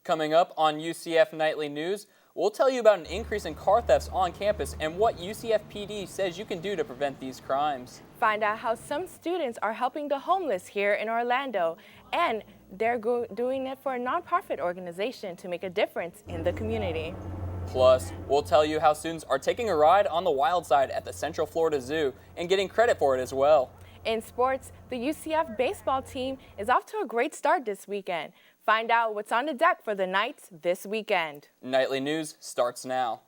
Coming up on UCF Nightly News, we'll tell you about an increase in car thefts on campus and what UCF PD says you can do to prevent these crimes. Find out how some students are helping the homeless here in Orlando, and they're doing it for a nonprofit organization to make a difference in the community. Plus, we'll tell you how students are taking a ride on the wild side at the Central Florida Zoo and getting credit for it as well. In sports, the UCF baseball team is off to a great start this weekend. Find out what's on the deck for the Knights this weekend. Nightly News starts now.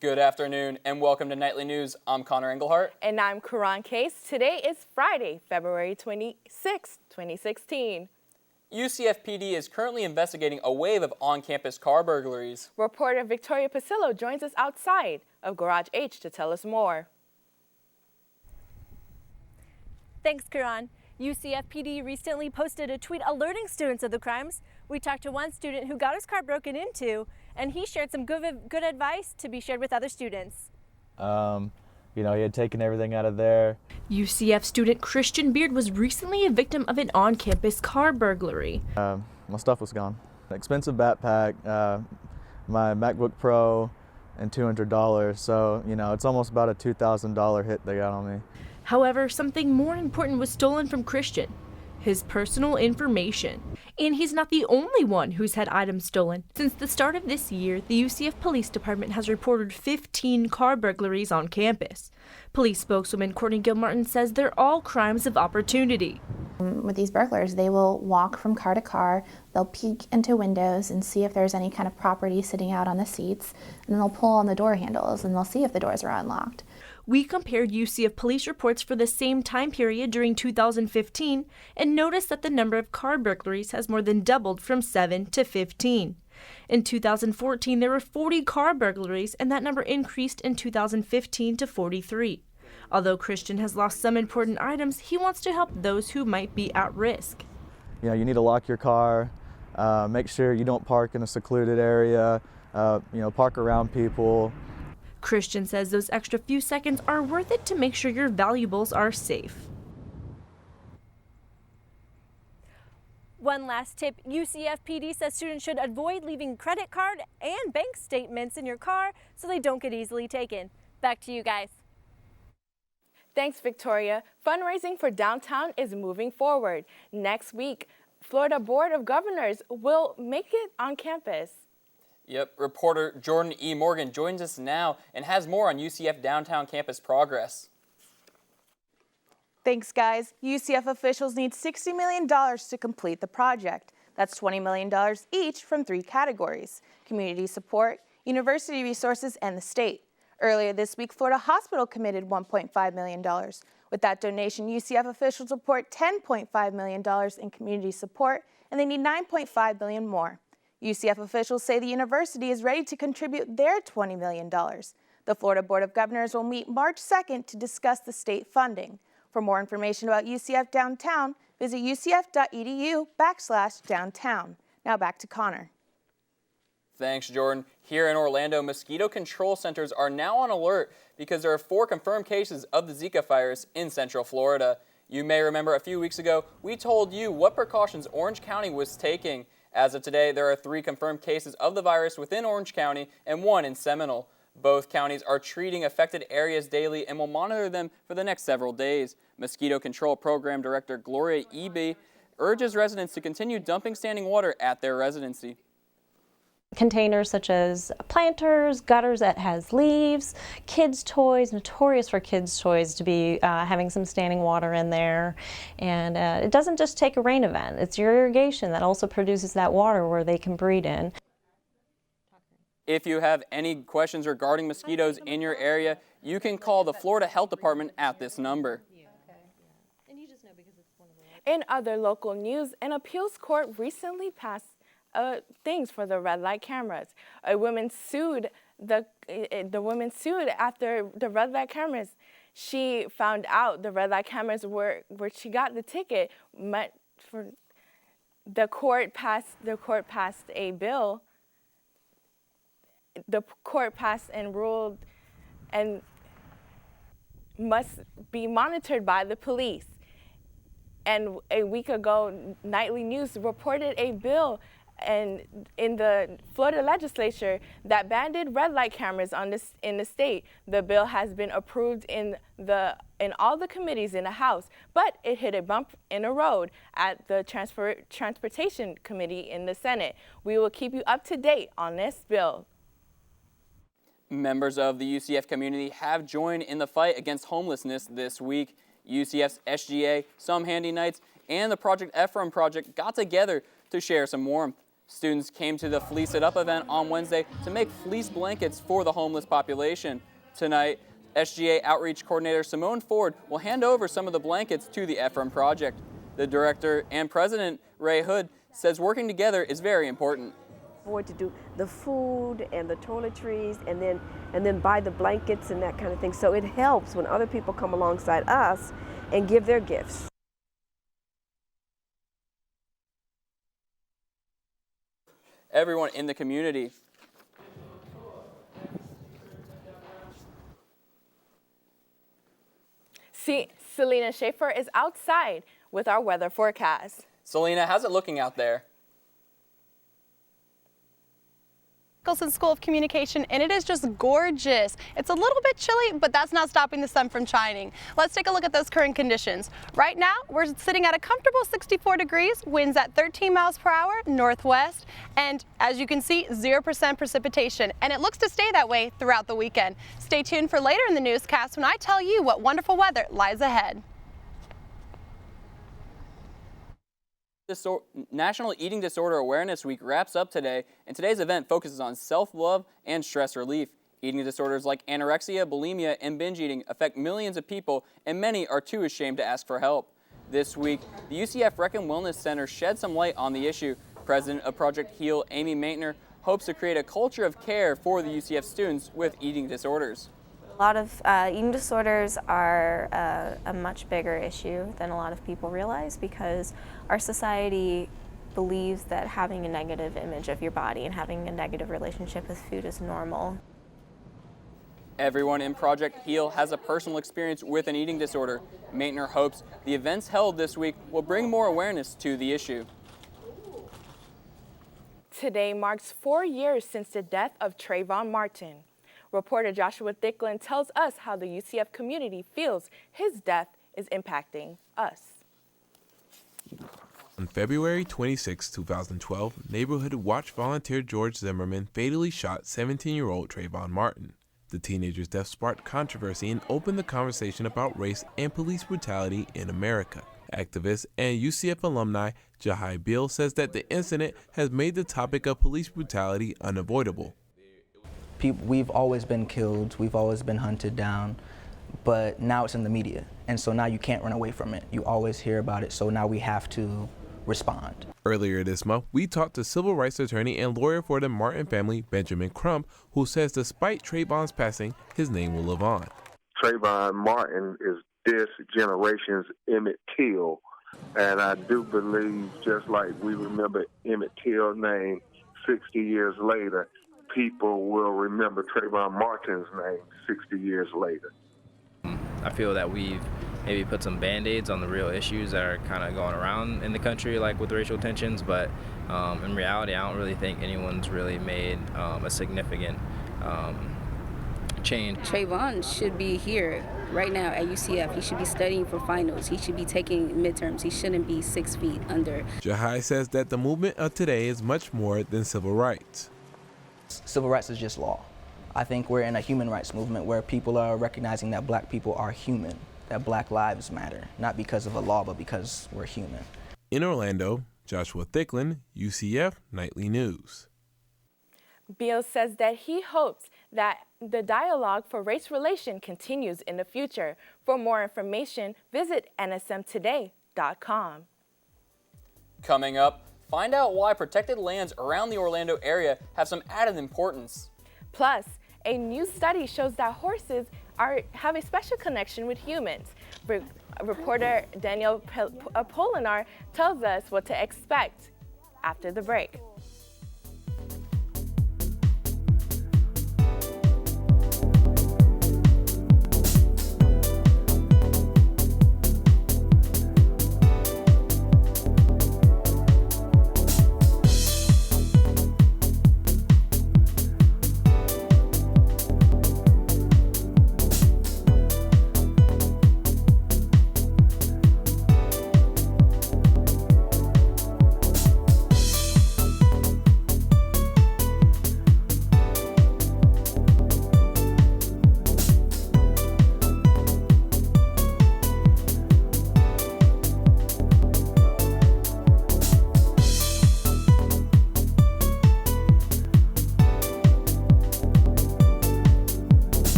Good afternoon and welcome to Nightly News. I'm Connor Engelhart. And I'm Karan Case. Today is Friday, February 26, 2016. UCF PD is currently investigating a wave of on-campus car burglaries. Reporter Victoria Pasillo joins us outside of Garage H to tell us more. Thanks, Karan. UCF PD recently posted a tweet alerting students of the crimes. We talked to one student who got his car broken into, and he shared some good advice to be shared with other students. He had taken everything out of there. UCF student Christian Beard was recently a victim of an on-campus car burglary. My stuff was gone. An expensive backpack, my MacBook Pro, and $200. So, it's almost about a $2,000 hit they got on me. However, something more important was stolen from Christian: his personal information. And he's not the only one who's had items stolen. Since the start of this year, the UCF Police Department has reported 15 car burglaries on campus. Police spokeswoman Courtney Martin says they're all crimes of opportunity. With these burglars, they will walk from car to car, they'll peek into windows and see if there's any kind of property sitting out on the seats, and then they'll pull on the door handles and they'll see if the doors are unlocked. We compared UCF police reports for the same time period during 2015 and noticed that the number of car burglaries has more than doubled from 7 to 15. In 2014, there were 40 car burglaries, and that number increased in 2015 to 43. Although Christian has lost some important items, he wants to help those who might be at risk. You need to lock your car, make sure you don't park in a secluded area, park around people. Christian says those extra few seconds are worth it to make sure your valuables are safe. One last tip, UCF PD says students should avoid leaving credit card and bank statements in your car so they don't get easily taken. Back to you guys. Thanks, Victoria. Fundraising for downtown is moving forward. Next week, Florida Board of Governors will make it on campus. Yep, reporter Jordan E. Morgan joins us now and has more on UCF downtown campus progress. Thanks, guys. UCF officials need $60 million to complete the project. That's $20 million each from 3 categories: community support, university resources, and the state. Earlier this week, Florida Hospital committed $1.5 million. With that donation, UCF officials report $10.5 million in community support, and they need $9.5 million more. UCF officials say the university is ready to contribute their $20 million. The Florida Board of Governors will meet March 2nd to discuss the state funding. For more information about UCF downtown, visit ucf.edu/downtown. Now back to Connor. Thanks, Jordan. Here in Orlando, mosquito control centers are now on alert because there are 4 confirmed cases of the Zika virus in Central Florida. You may remember a few weeks ago, we told you what precautions Orange County was taking. As of today, there are 3 confirmed cases of the virus within Orange County and 1 in Seminole. Both counties are treating affected areas daily and will monitor them for the next several days. Mosquito Control Program Director Gloria Eby urges residents to continue dumping standing water at their residency. Containers such as planters, gutters that has leaves, kids' toys, notorious for kids' toys to be having some standing water in there. And it doesn't just take a rain event, it's your irrigation that also produces that water where they can breed in. If you have any questions regarding mosquitoes in your area, you can call the Florida Health Department at this number. In other local news, an appeals court recently passed things for the red light cameras. A woman sued the woman sued after the red light cameras she found out the red light cameras where she got the ticket meant for the court passed a bill. The court passed and ruled and must be monitored by the police. And a week ago, Nightly News reported a bill in the Florida legislature that banned red light cameras in the state. The bill has been approved in all the committees in the House, but it hit a bump in the road at the Transportation Committee in the Senate. We will keep you up to date on this bill. Members of the UCF community have joined in the fight against homelessness this week. UCF's SGA, Some Handy Nights, and the Project Ephraim Project got together to share some warmth. Students came to the Fleece It Up event on Wednesday to make fleece blankets for the homeless population. Tonight, SGA Outreach Coordinator Simone Ford will hand over some of the blankets to the Ephraim Project. The director and president, Ray Hood, says working together is very important. Forward to do the food and the toiletries and then buy the blankets and that kind of thing. So it helps when other people come alongside us and give their gifts. Everyone in the community. See, Selena Schaefer is outside with our weather forecast. Selena, how's it looking out there? Nicholson School of Communication, and it is just gorgeous. It's a little bit chilly, but that's not stopping the sun from shining. Let's take a look at those current conditions. Right now, we're sitting at a comfortable 64 degrees, winds at 13 miles per hour, northwest, and as you can see, 0% precipitation, and it looks to stay that way throughout the weekend. Stay tuned for later in the newscast when I tell you what wonderful weather lies ahead. National Eating Disorder Awareness Week wraps up today, and today's event focuses on self-love and stress relief. Eating disorders like anorexia, bulimia, and binge eating affect millions of people, and many are too ashamed to ask for help. This week, the UCF Rec and Wellness Center shed some light on the issue. President of Project HEAL, Amy Maintner, hopes to create a culture of care for the UCF students with eating disorders. A lot of eating disorders are a much bigger issue than a lot of people realize because our society believes that having a negative image of your body and having a negative relationship with food is normal. Everyone in Project HEAL has a personal experience with an eating disorder. Maintner hopes the events held this week will bring more awareness to the issue. Today marks 4 years since the death of Trayvon Martin. Reporter Joshua Thicklin tells us how the UCF community feels his death is impacting us. On February 26, 2012, Neighborhood Watch volunteer George Zimmerman fatally shot 17-year-old Trayvon Martin. The teenager's death sparked controversy and opened the conversation about race and police brutality in America. Activist and UCF alumni Jahai Beal says that the incident has made the topic of police brutality unavoidable. We've always been killed, we've always been hunted down, but now it's in the media, and so now you can't run away from it. You always hear about it, so now we have to respond. Earlier this month, we talked to civil rights attorney and lawyer for the Martin family, Benjamin Crump, who says despite Trayvon's passing, his name will live on. Trayvon Martin is this generation's Emmett Till, and I do believe just like we remember Emmett Till's name 60 years later, people will remember Trayvon Martin's name 60 years later. I feel that we've maybe put some Band-Aids on the real issues that are kind of going around in the country, like with racial tensions, but in reality, I don't really think anyone's really made a significant change. Trayvon should be here right now at UCF. He should be studying for finals. He should be taking midterms. He shouldn't be 6 feet under. Jahai says that the movement of today is much more than civil rights. Civil rights is just law. I think we're in a human rights movement where people are recognizing that black people are human, that black lives matter, not because of a law, but because we're human. In Orlando, Joshua Thicklin, UCF Nightly News. Beal says that he hopes that the dialogue for race relation continues in the future. For more information, visit nsmtoday.com. Coming up, find out why protected lands around the Orlando area have some added importance. Plus, a new study shows that horses have a special connection with humans. Reporter Daniel Polinar tells us what to expect after the break.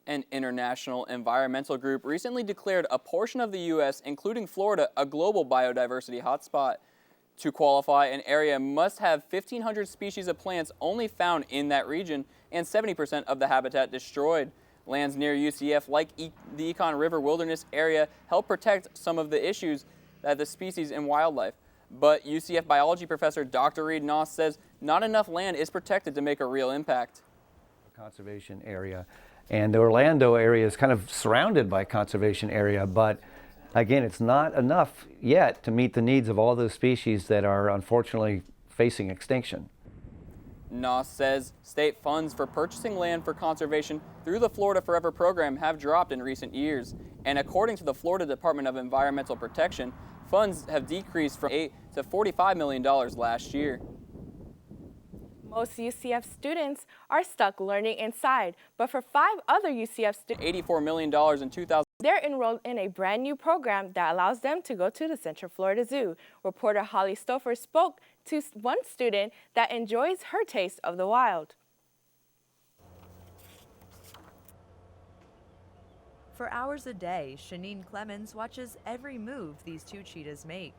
An international environmental group recently declared a portion of the U.S., including Florida, a global biodiversity hotspot. To qualify, an area must have 1,500 species of plants only found in that region and 70% of the habitat destroyed. Lands near UCF, like the Econ River Wilderness area, help protect some of the issues that the species and wildlife. But UCF biology professor Dr. Reed Noss says not enough land is protected to make a real impact. Conservation area. And the Orlando area is kind of surrounded by conservation area, but again, it's not enough yet to meet the needs of all those species that are unfortunately facing extinction. Noss says state funds for purchasing land for conservation through the Florida Forever program have dropped in recent years. And according to the Florida Department of Environmental Protection, funds have decreased from $8 to $45 million last year. Most UCF students are stuck learning inside, but for 5 other UCF students, $84 million in 2000. They're enrolled in a brand new program that allows them to go to the Central Florida Zoo. Reporter Holly Stouffer spoke to one student that enjoys her taste of the wild. For hours a day, Shanine Clemens watches every move these 2 cheetahs make.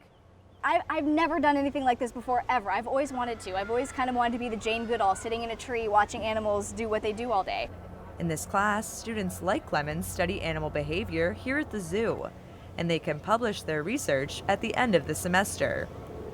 I've never done anything like this before, ever. I've always wanted to. I've always kind of wanted to be the Jane Goodall, sitting in a tree watching animals do what they do all day. In this class, students like Clemens study animal behavior here at the zoo, and they can publish their research at the end of the semester.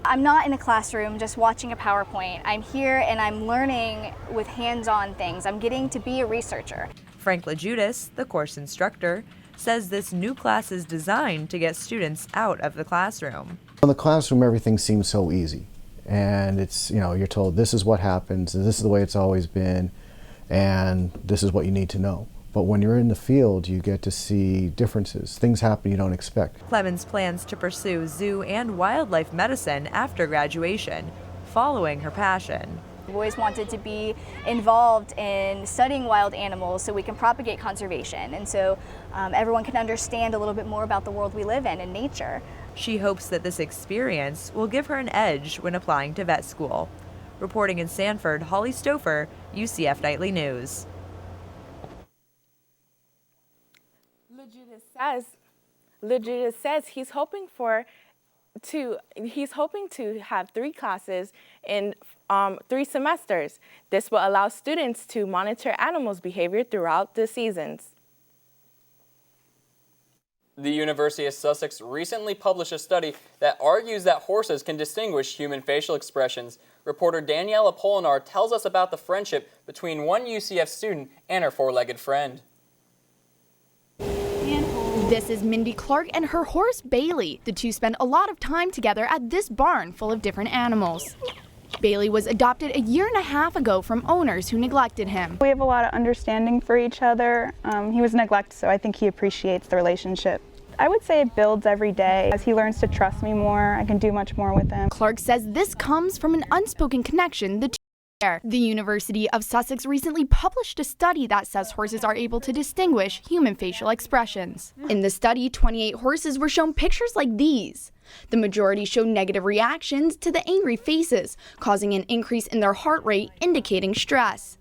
I'm not in a classroom just watching a PowerPoint. I'm here and I'm learning with hands-on things. I'm getting to be a researcher. Frank LaJudas, the course instructor, says this new class is designed to get students out of the classroom. In the classroom, everything seems so easy, and it's, you know, you're told this is what happens, and this is the way it's always been, and this is what you need to know. But when you're in the field, you get to see differences. Things happen you don't expect. Clemens plans to pursue zoo and wildlife medicine after graduation, following her passion. I've always wanted to be involved in studying wild animals so we can propagate conservation, and so everyone can understand a little bit more about the world we live in and nature. She hopes that this experience will give her an edge when applying to vet school. Reporting in Sanford, Holly Stouffer, UCF Nightly News. says he's hoping to have 3 classes in 3 semesters. This will allow students to monitor animals' behavior throughout the seasons. The University of Sussex recently published a study that argues that horses can distinguish human facial expressions. Reporter Daniela Polinar tells us about the friendship between one UCF student and her 4-legged friend. This is Mindy Clark and her horse Bailey. The two spend a lot of time together at this barn full of different animals. Bailey was adopted a year and a half ago from owners who neglected him. We have a lot of understanding for each other. He was neglected, so I think he appreciates the relationship. I would say it builds every day. As he learns to trust me more, I can do much more with him. Clark says this comes from an unspoken connection the two share. The University of Sussex recently published a study that says horses are able to distinguish human facial expressions. In the study, 28 horses were shown pictures like these. The majority showed negative reactions to the angry faces, causing an increase in their heart rate, indicating stress.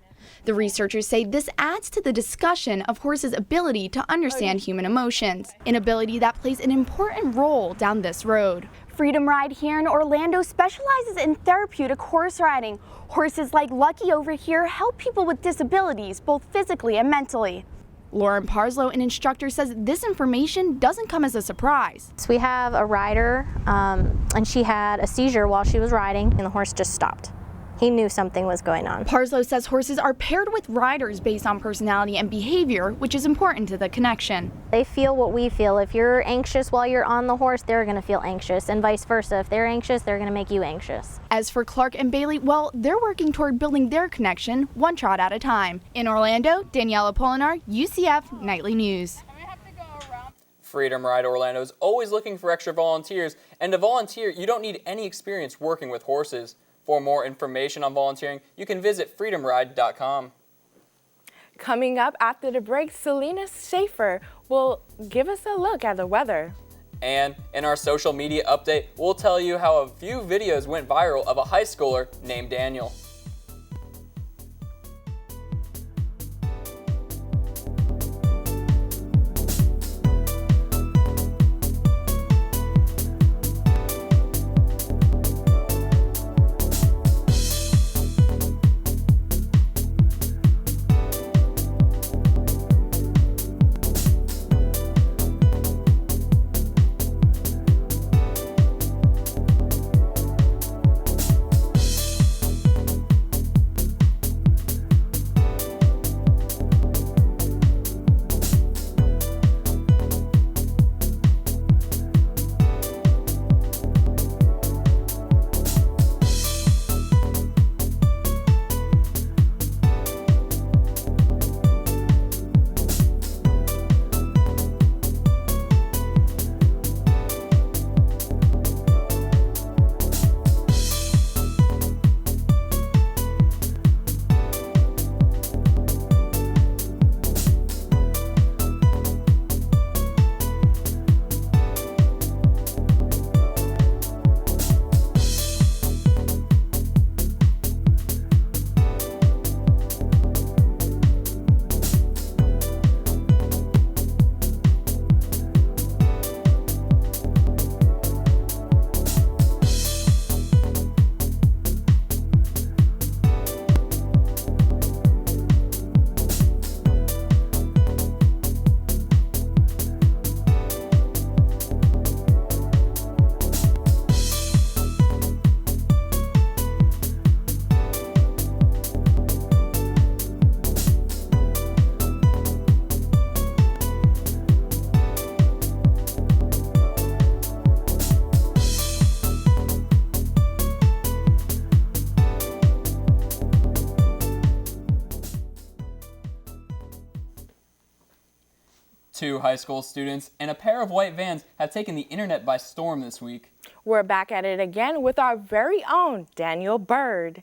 The researchers say this adds to the discussion of horses' ability to understand human emotions, an ability that plays an important role down this road. Freedom Ride here in Orlando specializes in therapeutic horse riding. Horses like Lucky over here help people with disabilities, both physically and mentally. Lauren Parslow, an instructor, says this information doesn't come as a surprise. So we have a rider, and she had a seizure while she was riding, and the horse just stopped. He knew something was going on. Parslow says horses are paired with riders based on personality and behavior, which is important to the connection. They feel what we feel. If you're anxious while you're on the horse, they're going to feel anxious, and vice versa. If they're anxious, they're going to make you anxious. As for Clark and Bailey, well, they're working toward building their connection one trot at a time. In Orlando, Daniela Polinar, UCF Nightly News. Freedom Ride Orlando is always looking for extra volunteers, and to volunteer, you don't need any experience working with horses. For more information on volunteering, you can visit freedomride.com. Coming up after the break, Selena Schaefer will give us a look at the weather. And in our social media update, we'll tell you how a few videos went viral of a high schooler named Daniel. Two high school students and a pair of white vans have taken the internet by storm this week. We're back at it again with our very own Daniel Bird.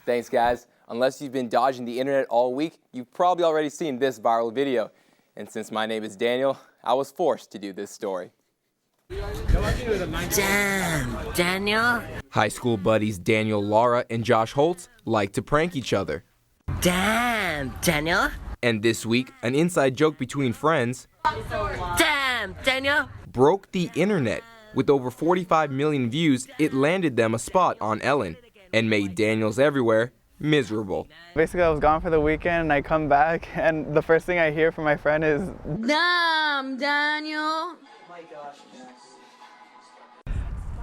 Thanks, guys. Unless you've been dodging the internet all week, you've probably already seen this viral video. And since my name is Daniel, I was forced to do this story. Damn, Daniel. High school buddies Daniel Lara and Josh Holtz like to prank each other. Damn, Daniel. And this week, an inside joke between friends Damn, Daniel! broke the internet. With over 45 million views, it landed them a spot on Ellen and made Daniels everywhere miserable. Basically, I was gone for the weekend and I come back and the first thing I hear from my friend is, Damn, Daniel!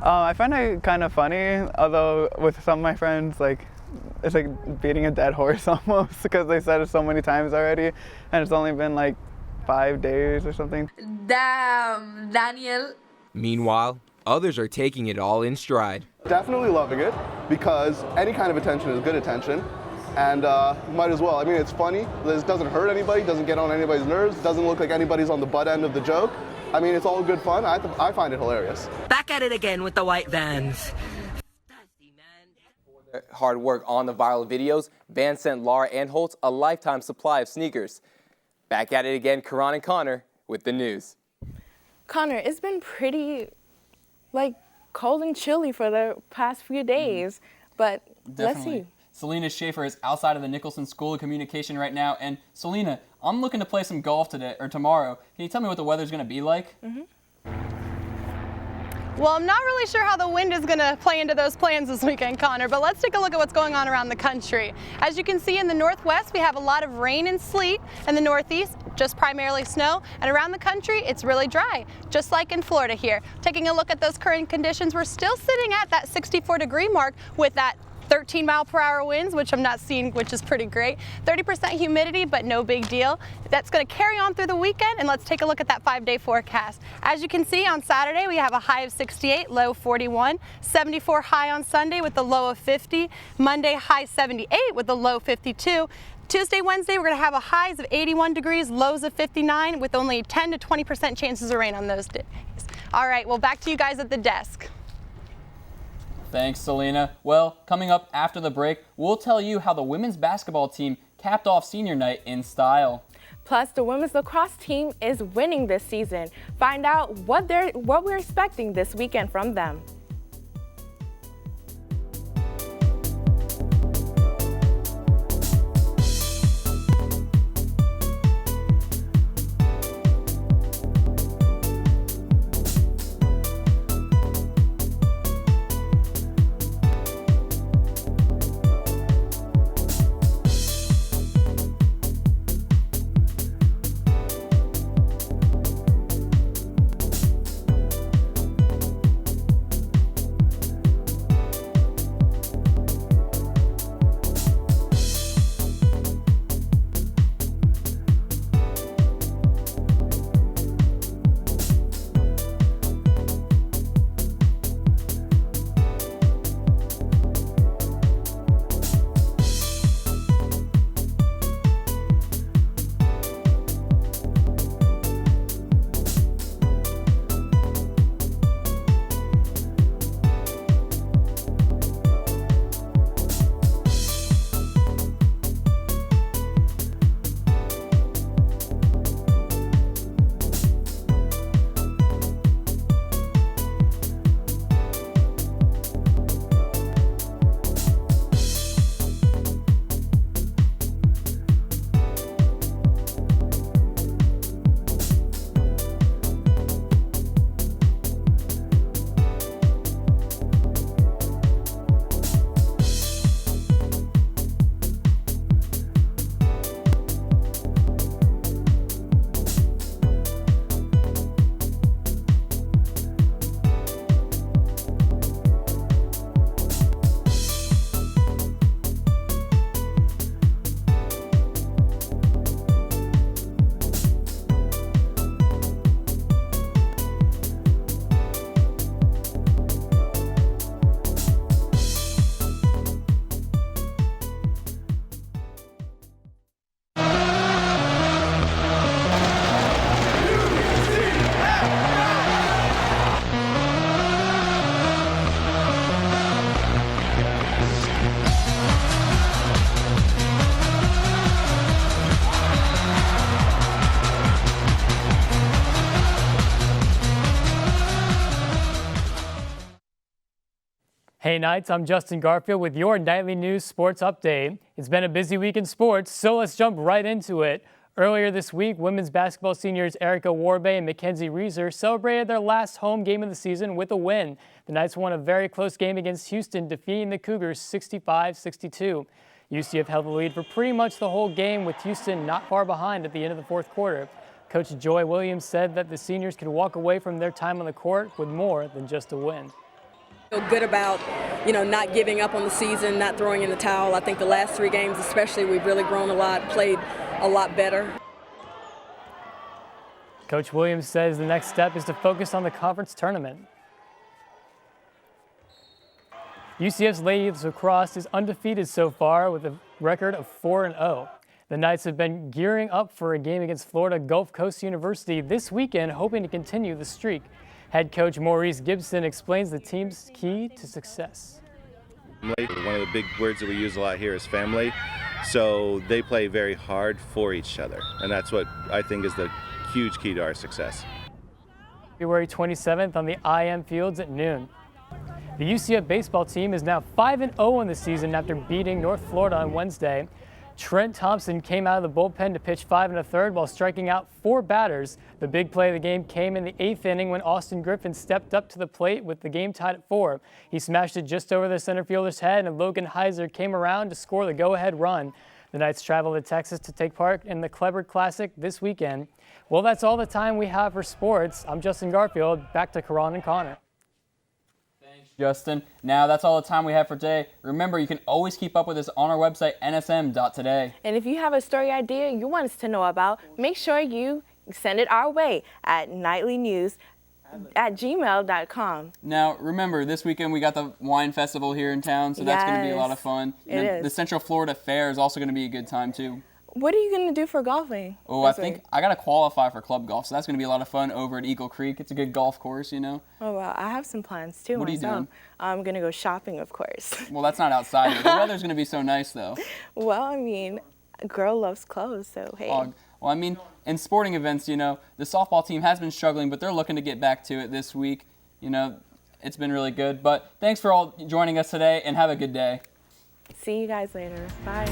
I find it kind of funny, although with some of my friends, like, it's like beating a dead horse almost because they said it so many times already and it's only been like 5 days or something. Damn, Daniel! Meanwhile, others are taking it all in stride. Definitely loving it because any kind of attention is good attention and might as well. I mean, it's funny, this doesn't hurt anybody, doesn't get on anybody's nerves, doesn't look like anybody's on the butt end of the joke. I mean, it's all good fun. I find it hilarious. Back at it again with the white vans. Hard work on the viral videos, Van sent Laura Anholtz a lifetime supply of sneakers. Back at it again, Karan and Connor with the news. Connor, it's been pretty, cold and chilly for the past few days, but let's see. Selena Schaefer is outside of the Nicholson School of Communication right now. And Selena, I'm looking to play some golf today or tomorrow. Can you tell me what the weather's going to be like? Well, I'm not really sure how the wind is going to play into those plans this weekend, Connor, but let's take a look at what's going on around the country. As you can see in the northwest, we have a lot of rain and sleet. In the northeast, just primarily snow. And around the country, it's really dry, just like in Florida here. Taking a look at those current conditions, we're still sitting at that 64-degree mark with that 13-mile-per-hour winds, which I'm not seeing, which is pretty great. 30% humidity, but no big deal. That's going to carry on through the weekend, and let's take a look at that 5-day forecast. As you can see, on Saturday, we have a high of 68, low 41, 74 high on Sunday with a low of 50, Monday high 78 with a low 52. Tuesday, Wednesday, we're going to have a highs of 81 degrees, lows of 59 with only 10 to 20% chances of rain on those days. All right, well, back to you guys at the desk. Thanks, Selena. Well, coming up after the break, we'll tell you how the women's basketball team capped off senior night in style. Plus, the women's lacrosse team is winning this season. Find out what we're expecting this weekend from them. Hey Knights, I'm Justin Garfield with your nightly news sports update. It's been a busy week in sports, so let's jump right into it. Earlier this week, women's basketball seniors Erica Warbay and Mackenzie Reeser celebrated their last home game of the season with a win. The Knights won a very close game against Houston, defeating the Cougars 65-62. UCF held the lead for pretty much the whole game, with Houston not far behind at the end of the fourth quarter. Coach Joy Williams said that the seniors could walk away from their time on the court with more than just a win. Feel good about, not giving up on the season, not throwing in the towel. I think the last 3 games especially, we've really grown a lot, played a lot better. Coach Williams says the next step is to focus on the conference tournament. UCF's ladies lacrosse is undefeated so far with a record of 4-0. The Knights have been gearing up for a game against Florida Gulf Coast University this weekend, hoping to continue the streak. Head coach Maurice Gibson explains the team's key to success. One of the big words that we use a lot here is family. So they play very hard for each other, and that's what I think is the huge key to our success. February 27th on the IM Fields at noon. The UCF baseball team is now 5-0 in the season after beating North Florida on Wednesday. Trent Thompson came out of the bullpen to pitch 5 1/3 while striking out 4 batters. The big play of the game came in the 8th inning when Austin Griffin stepped up to the plate with the game tied at 4. He smashed it just over the center fielder's head, and Logan Heiser came around to score the go-ahead run. The Knights travel to Texas to take part in the Kleber Classic this weekend. Well, that's all the time we have for sports. I'm Justin Garfield. Back to Karan and Connor. Justin. Now, that's all the time we have for today. Remember, you can always keep up with us on our website, nsm.today. And if you have a story idea you want us to know about, make sure you send it our way at nightlynews@gmail.com. Now, remember, this weekend we got the wine festival here in town, so that's going to be a lot of fun. It is. The Central Florida Fair is also going to be a good time, too. What are you going to do for golfing? Oh, I think I got to qualify for club golf, so that's going to be a lot of fun over at Eagle Creek. It's a good golf course, Oh, well, I have some plans, too. What are you doing? I'm going to go shopping, of course. Well, that's not outside. The weather's going to be so nice, though. Well, I mean, a girl loves clothes, so hey. Well, I mean, in sporting events, the softball team has been struggling, but they're looking to get back to it this week. It's been really good. But thanks for all joining us today, and have a good day. See you guys later. Bye.